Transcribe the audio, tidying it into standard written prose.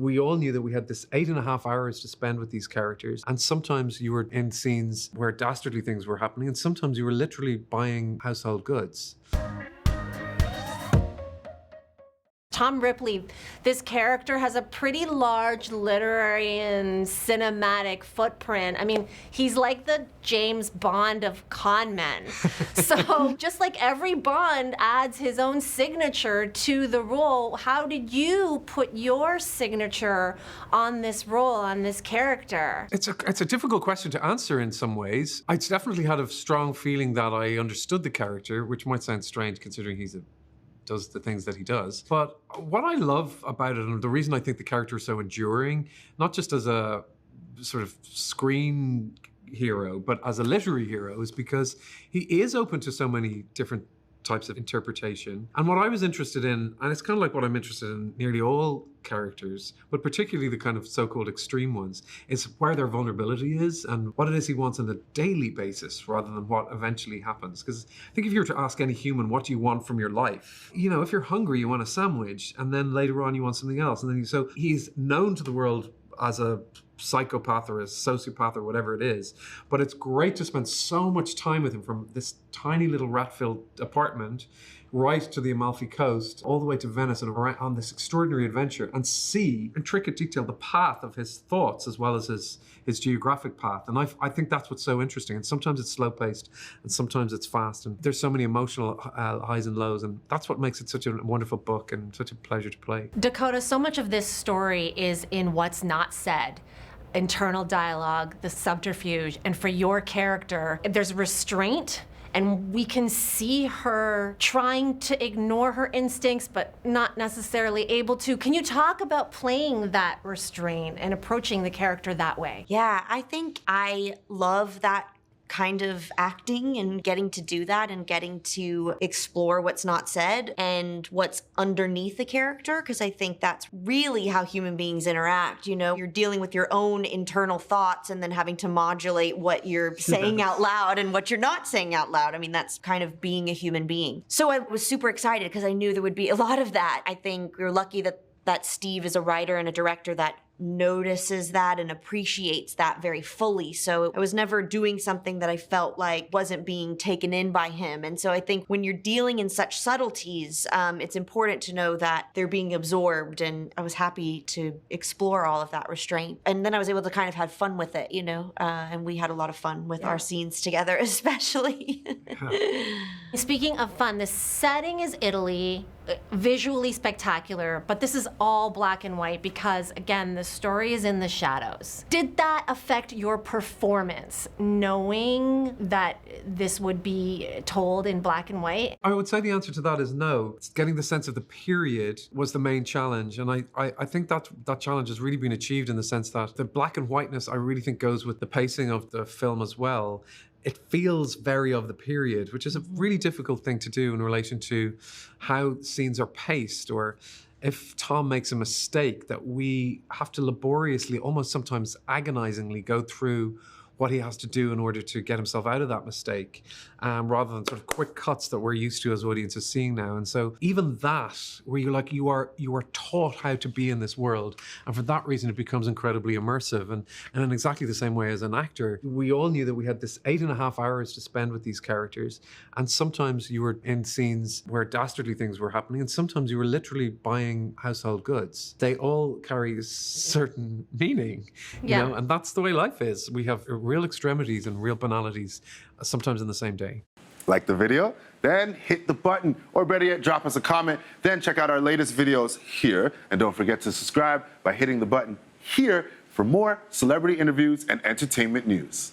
We all knew that we had this 8.5 hours to spend with these characters, and sometimes you were in scenes where dastardly things were happening, and sometimes you were literally buying household goods. Tom Ripley, this character has a pretty large literary and cinematic footprint. I mean, he's like the James Bond of con men. So just like every Bond adds his own signature to the role, how did you put your signature on this role, on this character? It's a difficult question to answer in some ways. I definitely had a strong feeling that I understood the character, which might sound strange considering does the things that he does. But what I love about it, and the reason I think the character is so enduring, not just as a sort of screen hero, but as a literary hero, is because he is open to so many different types of interpretation. And what I was interested in, and it's kind of like what I'm interested in nearly all characters, but particularly the kind of so-called extreme ones, is where their vulnerability is and what it is he wants on a daily basis rather than what eventually happens. Because I think if you were to ask any human, what do you want from your life? You know, if you're hungry, you want a sandwich, and then later on you want something else. And then so he's known to the world as a psychopath or a sociopath or whatever it is. But it's great to spend so much time with him, from this tiny little rat-filled apartment right to the Amalfi Coast, all the way to Venice, and on this extraordinary adventure, and see in intricate detail the path of his thoughts as well as his geographic path. And I think that's what's so interesting. And sometimes it's slow-paced, and sometimes it's fast, and there's so many emotional highs and lows, and that's what makes it such a wonderful book and such a pleasure to play. Dakota, so much of this story is in what's not said. Internal dialogue, the subterfuge, and for your character, there's restraint, and we can see her trying to ignore her instincts, but not necessarily able to. Can you talk about playing that restraint and approaching the character that way? Yeah, I think I love that kind of acting and getting to do that and getting to explore what's not said and what's underneath the character, because I think that's really how human beings interact. You know, you're dealing with your own internal thoughts and then having to modulate what you're saying out loud and what you're not saying out loud. I mean, that's kind of being a human being. So I was super excited because I knew there would be a lot of that. I think we're lucky that Steve is a writer and a director that notices that and appreciates that very fully. So I was never doing something that I felt like wasn't being taken in by him. And so I think when you're dealing in such subtleties, it's important to know that they're being absorbed. And I was happy to explore all of that restraint. And then I was able to kind of have fun with it, you know, and we had a lot of fun with our scenes together, especially. Speaking of fun, the setting is Italy, visually spectacular, but this is all black and white because, again, the story is in the shadows. Did that affect your performance, knowing that this would be told in black and white? I would say the answer to that is no. Getting the sense of the period was the main challenge, and I think that challenge has really been achieved in the sense that the black and whiteness, I really think, goes with the pacing of the film as well. It feels very of the period, which is a really difficult thing to do in relation to how scenes are paced, or if Tom makes a mistake, that we have to laboriously, almost sometimes agonizingly, go through what he has to do in order to get himself out of that mistake, rather than sort of quick cuts that we're used to as audiences seeing now. And so even that, where you're like, you are taught how to be in this world, and for that reason it becomes incredibly immersive. And in exactly the same way as an actor, we all knew that we had this 8.5 hours to spend with these characters, and sometimes you were in scenes where dastardly things were happening, and sometimes you were literally buying household goods. They all carry a certain meaning, you know, and that's the way life is. We have real extremities and real banalities, sometimes in the same day. Like the video? Then hit the button, or better yet, drop us a comment. Then check out our latest videos here. And don't forget to subscribe by hitting the button here for more celebrity interviews and entertainment news.